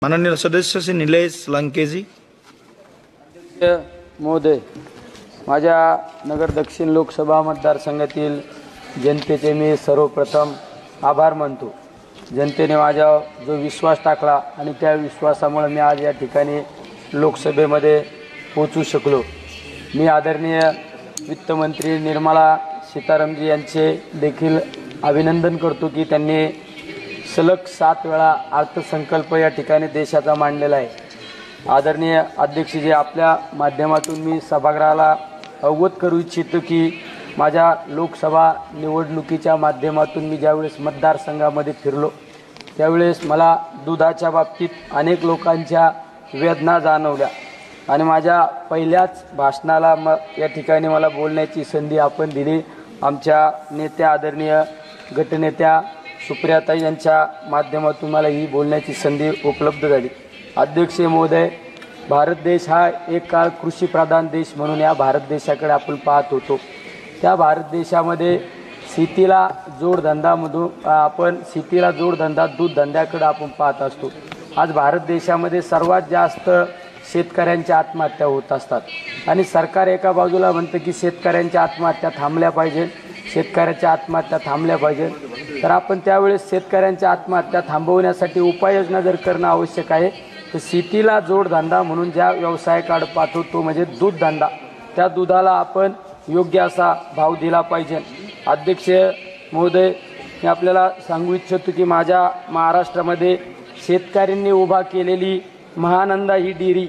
माननीय सदस्य श्री निलेश लंकेजी महोदय, माझ्या नगर दक्षिण लोकसभा मतदारसंघातील जनतेचे मी सर्वप्रथम आभार मानतो। जनतेने माझ्या जो विश्वास टाकला आणि त्या विश्वासामुळे मी आज या ठिकाणी लोकसभेमध्ये पोहोचू शकलो। मी आदरणीय वित्तमंत्री निर्मला सीतारामजी यांचे देखील अभिनंदन करतो की त्यांनी सलग 7 वेळा अर्थसंकल्प या ठिकाणी देशाचा मांडलेला आहे। आदरणीय अध्यक्षजी, आपल्या माध्यमातून मी सभागृहाला अवगत करू इच्छितो की माझ्या लोकसभा निवडणुकीच्या माध्यमातून मी ज्यावेळेस मतदारसंघामध्ये फिरलो त्यावेळेस मला दुधाच्या बाबतीत अनेक लोकांच्या वेदना जाणवल्या आणि माझ्या पहिल्याच भाषणाला या ठिकाणी मला बोलण्याची संधी आपण दिली। आमच्या नेत्या आदरणीय गटनेत्या सुप्रियाताई यांच्या माध्यमातून मला ही बोलण्याची संधी उपलब्ध झाली। अध्यक्ष महोदय, भारत देश हा एक काळ कृषीप्रधान देश म्हणून या भारत देशाकडे आपण पाहत होतो। त्या भारत देशामध्ये शेतीला जोडधंदा दूध धंद्याकडे आपण पाहत असतो। आज भारत देशामध्ये सर्वात जास्त शेतकऱ्यांच्या आत्महत्या होत असतात आणि सरकार एका बाजूला म्हणतं की शेतकऱ्यांच्या आत्महत्या थांबल्या पाहिजे, शेतकऱ्याच्या आत्महत्या थांबल्या पाहिजे। तर आपण त्यावेळेस शेतकऱ्यांच्या आत्महत्या थांबवण्यासाठी उपाययोजना जर करणं आवश्यक आहे तर शेतीला जोडधंदा म्हणून ज्या व्यवसायाकडे पाहतो तो म्हणजे दूध धंदा, त्या दुधाला आपण योग्य असा भाव दिला पाहिजे। अध्यक्ष महोदय, मी आपल्याला सांगू इच्छितो की माझ्या महाराष्ट्रामध्ये शेतकऱ्यांनी उभा केलेली महानंदा ही डेअरी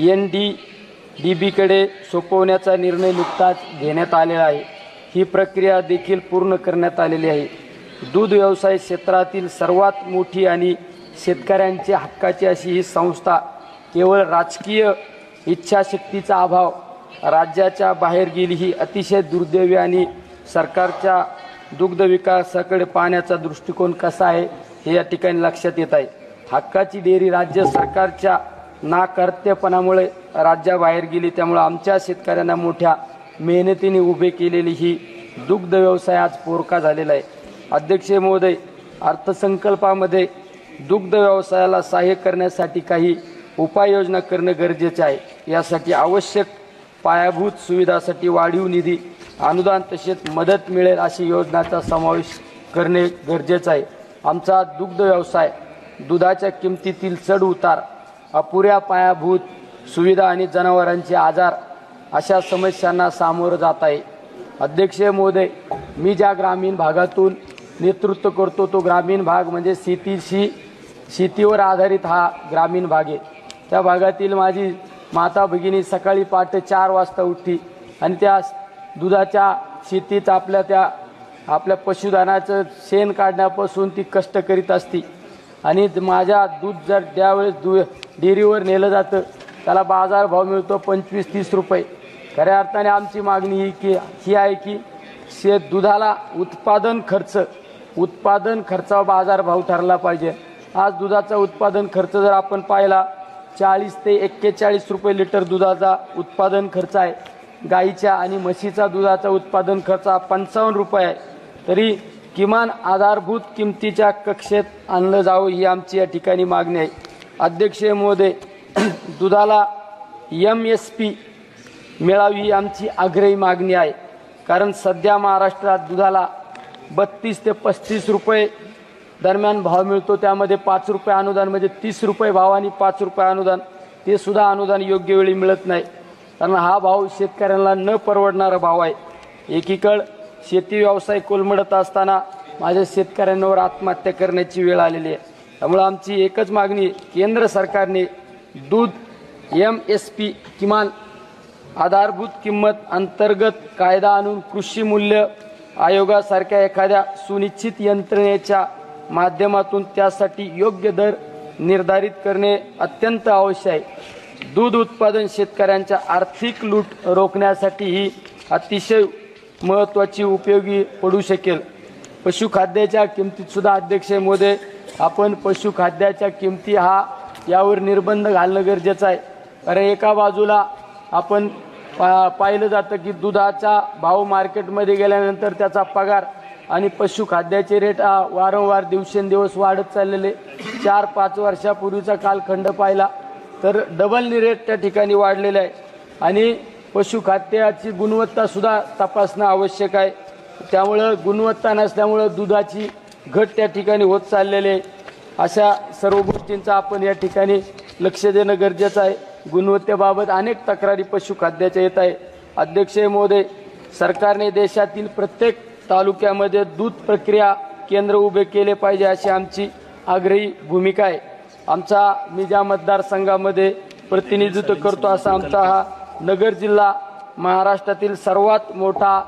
NDDBकडे सोपवण्याचा निर्णय नुकताच घेण्यात आलेला आहे। ही प्रक्रिया देखील पूर्ण करण्यात आलेली आहे। दूध व्यवसाय क्षेत्रातील सर्वात मोठी आणि शेतकऱ्यांच्या हक्काची अशी ही संस्था केवळ राजकीय इच्छाशक्तीचा अभाव राज्याच्या बाहेर गेली ही अतिशय दुर्दैवी आणि सरकारच्या दुग्ध विकासाकडे पाहण्याचा दृष्टिकोन कसा आहे हे या ठिकाणी लक्षात येत आहे। हक्काची डेअरी राज्य सरकारच्या नाकर्तेपणामुळे राज्याबाहेर गेली, त्यामुळे आमच्या शेतकऱ्यांना मोठ्या मेहनतीने उभे केलेली ही दुग्ध व्यवसाय आज पोरका झालेला आहे। अध्यक्ष महोदय, अर्थसंकल्पामध्ये दुग्ध व्यवसायाला सहाय्य करण्यासाठी काही उपाययोजना करणं गरजेचं आहे। यासाठी आवश्यक पायाभूत सुविधासाठी वाढीव निधी, अनुदान तसेच मदत मिळेल अशी योजनांचा समावेश करणे गरजेचं आहे। आमचा दुग्ध व्यवसाय दुधाच्या किमतीतील चढ उतार, अपुऱ्या पायाभूत सुविधा आणि जनावरांचे आजार अशा समस्यांना सामोरं जात आहे। अध्यक्ष महोदय, मी ज्या ग्रामीण भागातून नेतृत्व करतो तो ग्रामीण भाग म्हणजे शेतीवर आधारित हा ग्रामीण भाग आहे। त्या भागातील माझी माता भगिनी सकाळी पहाटे 4 वाजता उठती आणि त्या दुधाच्या शेतीत आपल्या पशुधनाचं शेण काढण्यापासून ती कष्ट करीत असती आणि माझ्या दूध जर त्यावेळेस डेअरीवर नेलं जातं त्याला बाजारभाव मिळतो 25-30 रुपये। खऱ्या अर्थाने आमची मागणी ही आहे की दुधाला उत्पादन खर्चावर बाजारभाव ठरला पाहिजे। आज दुधाचा उत्पादन खर्च जर आपण पाहिला 40 ते 41 रुपये लिटर दुधाचा उत्पादन खर्च आहे। गाईच्या आणि म्हशीचा दुधाचा उत्पादन खर्च 55 रुपये आहे। तरी किमान आधारभूत किमतीच्या कक्षेत आणलं जावं ही आमची या ठिकाणी मागणी आहे। अध्यक्ष महोदय, दुधाला MSP मिळावी ही आमची आग्रही मागणी आहे, कारण सध्या महाराष्ट्रात दुधाला 32 ते 35 रुपये दरम्यान भाव मिळतो। त्यामध्ये 5 रुपये अनुदान म्हणजे 30 रुपये भाव आणि 5 रुपये अनुदान, ते सुद्धा अनुदान योग्य वेळी मिळत नाही, कारण हा भाव शेतकऱ्यांना न परवडणारा भाव आहे। एकीकडे शेती व्यवसाय कोलमडत असताना माझ्या शेतकऱ्यांवर आत्महत्या करण्याची वेळ आलेली आहे। त्यामुळे आमची एकच मागणी, केंद्र सरकारने दूध MSP किमान आधारभूत किंमत अंतर्गत कायदा आणून कृषी मूल्य आयोगासारख्या एखाद्या सुनिश्चित यंत्रणेच्या माध्यमातून त्यासाठी योग्य दर निर्धारित करणे अत्यंत आवश्यक आहे। दूध उत्पादन शेतकऱ्यांच्या आर्थिक लूट रोखण्यासाठी ही अतिशय महत्त्वाची उपयोगी पडू शकेल। पशुखाद्याच्या किमतीत सुद्धा अध्यक्ष महोदय, आपण पशुखाद्याच्या किमती यावर निर्बंध घालणं गरजेचं आहे। कारण एका बाजूला आपण पाहिलं जातं की दुधाचा भाव मार्केटमध्ये गेल्यानंतर त्याचा पगार आणि पशुखाद्याचे रेट वारंवार दिवसेंदिवस वाढत चाललेले. 4-5 वर्षापूर्वीचा कालखंड पाहिला तर डबल रेट त्या ठिकाणी वाढलेला आहे आणि पशुखाद्याची गुणवत्ता सुद्धा तपासणं आवश्यक आहे. त्यामुळं गुणवत्ता नसल्यामुळं दुधाची घट त्या ठिकाणी होत चाललेली आहे. अशा सर्व गोष्टींचा आपण या ठिकाणी लक्ष देणं गरजेचं आहे. गुणवत्तेबाबत अनेक तक्रारी पशुखाद्याच्या येत आहे. अध्यक्ष महोदय, सरकारने देशातील प्रत्येक तालुक्यामध्ये दूध प्रक्रिया केंद्र उभे केले पाहिजे अशी आमची आग्रही भूमिका आहे. मी ज्या मतदारसंघामध्ये प्रतिनिधित्व करतो असा आमचा हा नगर जिल्हा महाराष्ट्रातील सर्वात मोठा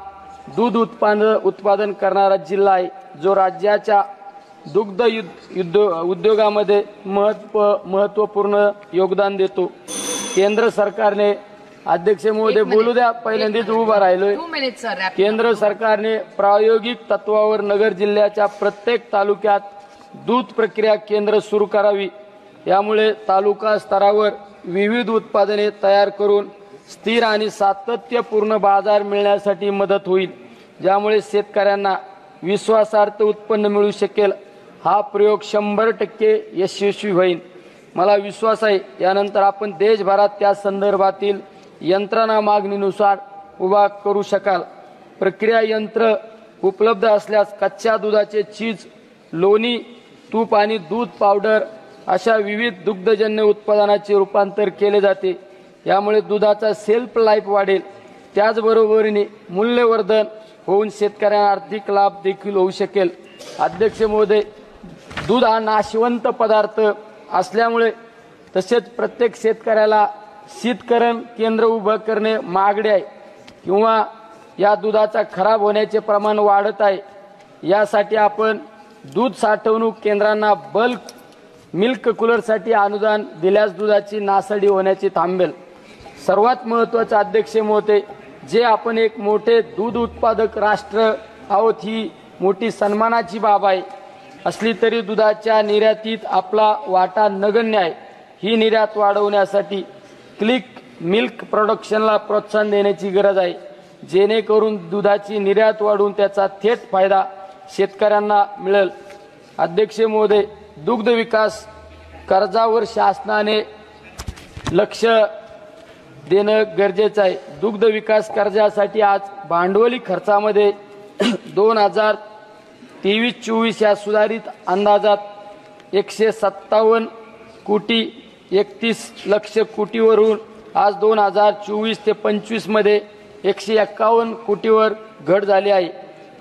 दूध उत्पादन करणारा जिल्हा आहे, जो राज्याच्या दुग्ध उद्योगामध्ये महत्त्वपूर्ण योगदान देतो. केंद्र सरकारने, अध्यक्ष महोदय बोलू द्या, पहिल्यांदाच उभा राहिलोय. केंद्र सरकारने प्रायोगिक तत्वावर नगर जिल्ह्याच्या प्रत्येक तालुक्यात दूध प्रक्रिया केंद्र सुरू करावी. यामुळे तालुका स्तरावर विविध उत्पादने तयार करून स्थिर आणि सातत्यपूर्ण बाजार मिळण्यासाठी मदत होईल, ज्यामुळे शेतकऱ्यांना विश्वासार्ह उत्पन्न मिळू शकेल. हा प्रयोग 100% यशस्वी होईल. मला विश्वास आहे यानंतर आपण देशभरात त्या संदर्भातील यंत्रणा मागणीनुसार उभा करू शकाल. प्रक्रिया यंत्र उपलब्ध असल्यास कच्च्या दुधाचे चीज, लोणी, तूप आणि दूध पावडर अशा विविध दुग्धजन्य उत्पादनाचे रूपांतर केले जाते. यामुळे दुधाचा सेल्फ लाईफ वाढेल. त्याचबरोबरीने मूल्यवर्धन होऊन शेतकऱ्यांना आर्थिक लाभ देखील होऊ शकेल. अध्यक्ष महोदय, दूध हा नाशवंत पदार्थ असल्यामुळे तसेच प्रत्येक शेतकऱ्याला शीतकरण केंद्र उभं करणे मागणे आहे किंवा या दुधाचा खराब होण्याचे प्रमाण वाढत आहे. यासाठी आपण दूध साठवणूक केंद्रांना बल्क मिल्क कूलरसाठी अनुदान दिल्यास दुधाची नासाडी होण्याची थांबेल. सर्वात महत्त्वाचे अध्यक्ष महोदय, जे आपण एक मोठे दूध उत्पादक राष्ट्र आहोत, ही मोठी सन्मानाची बाब आहे. असली तरी दुधाच्या निर्यातीत आपला वाटा नगण्य आहे. ही निर्यात वाढवण्यासाठी क्लिक मिल्क प्रोडक्शनला प्रोत्साहन देण्याची गरज आहे, जेणेकरून दुधाची निर्यात वाढून त्याचा थेट फायदा शेतकऱ्यांना मिळेल. अध्यक्ष महोदय, दुग्ध विकास कर्जावर शासनाने लक्ष देणं गरजेचं आहे. दुग्ध विकास कर्जासाठी आज भांडवली खर्चामध्ये 2023-24 या सुधारित अंदाजात 157 कोटी 31 लक्ष कोटीवरून आज 2024 ते 25 मध्ये 151 कोटीवर घट झाली आहे.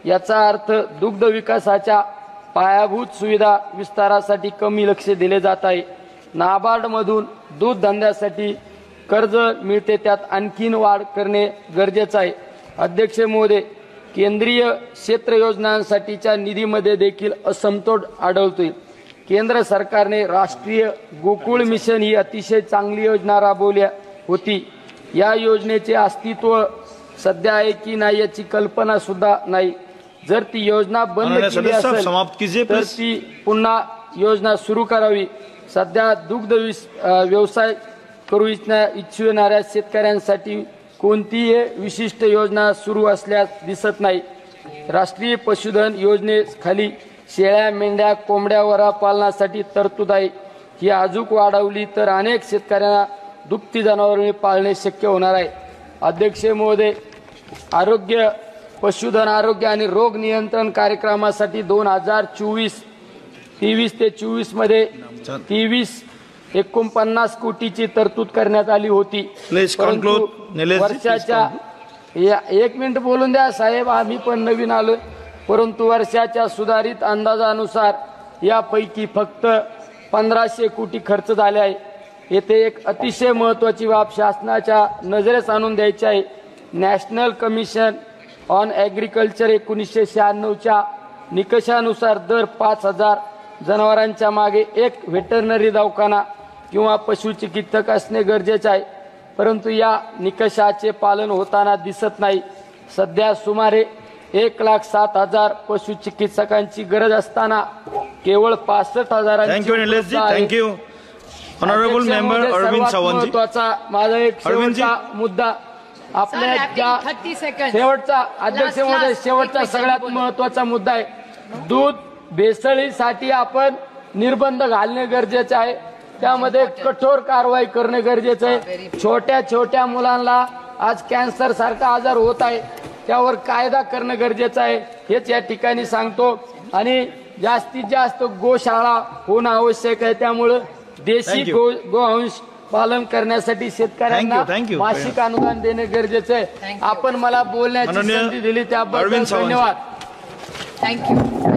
याचा अर्थ दुग्ध विकासाच्या पायाभूत सुविधा विस्तारासाठी कमी लक्ष दिले जात आहे. नाबार्डमधून दूध धंद्यासाठी कर्ज मिळते, त्यात आणखीन वाढ करणे गरजेचं आहे. अध्यक्ष महोदय, केंद्रीय क्षेत्र योजनांसाठीच्या निधीमध्ये देखील असमतोल आढळतोय. केंद्र सरकारने राष्ट्रीय गोकुळ मिशन ही अतिशय चांगली योजना राबवली होती. या योजनेचे अस्तित्व सध्या आहे की नाही याची कल्पना सुद्धा नाही. जर ती योजना बंद केली असेल तर ती पुन्हा योजना सुरू करावी. सध्या दुग्ध व्यवसाय करू इच्छिणाऱ्या शेतकऱ्यांसाठी कोणतीही विशिष्ट योजना सुरू असल्यास दिसत नाही. राष्ट्रीय पशुधन योजनेखाली शेळ्या, मेंढ्या, कोंबड्या वरा पालनासाठी तरतूद आहे. ही अजूक वाढवली तर अनेक शेतकऱ्यांना दुभती जनावरे पाळणे शक्य होणार आहे. अध्यक्ष महोदय, पशुधन आरोग्य आणि रोग नियंत्रण कार्यक्रमासाठी 2023 ते 24 मध्ये 49 कोटीची तरतूद करण्यात आली होती. वर्षाच्या 1 मिनिट बोलून द्या साहेब, आम्ही पण नवीन आलोय. परंतु वर्षाच्या सुधारित अंदाजानुसार यापैकी फक्त 1500 कोटी खर्च झाले आहे. येथे एक अतिशय महत्त्वाची बाब शासनाच्या नजरेस आणून द्यायची आहे. नॅशनल कमिशन ऑन ॲग्रिकल्चर 1996च्या निकषानुसार दर 5000 जनावरांच्या मागे एक व्हेटरनरी दवाखाना किंवा पशुचिकित्सक असणे गरजेचे आहे. परंतु या निकषाचे पालन होताना दिसत नाही. सध्या सुमारे 1,07,000 पशुचिकित्सकांची गरज असताना केवळ 65,000 Honorable Member Arvind Sawant. महत्त्वाचा माझा एक शेवटचा मुद्दा, आपल्या ज्या 30 seconds. शेवटचा अध्यक्ष Last, महोदय last. शेवटचा एक सगळ्यात बोला. महत्वाचा मुद्दा आहे. दूध भेसळीसाठी आपण निर्बंध घालणे गरजेचे आहे. त्यामध्ये कठोर कारवाई करणे गरजेचं आहे. छोट्या छोट्या मुलांना आज कॅन्सर सारखा आजार होत आहे, त्यावर कायदा करणं गरजेचं आहे हेच या ठिकाणी सांगतो. आणि जास्तीत जास्त गोशाळा होणं आवश्यक आहे. त्यामुळं देशी Thank you. गोवंश पालन करण्यासाठी शेतकऱ्यांना Thank you. मासिक अनुदान देणे गरजेचं आहे. Thank you. आपण मला बोलण्याची माननीय संधी दिली त्याबद्दल अरविंद सावंत. धन्यवाद. Thank you.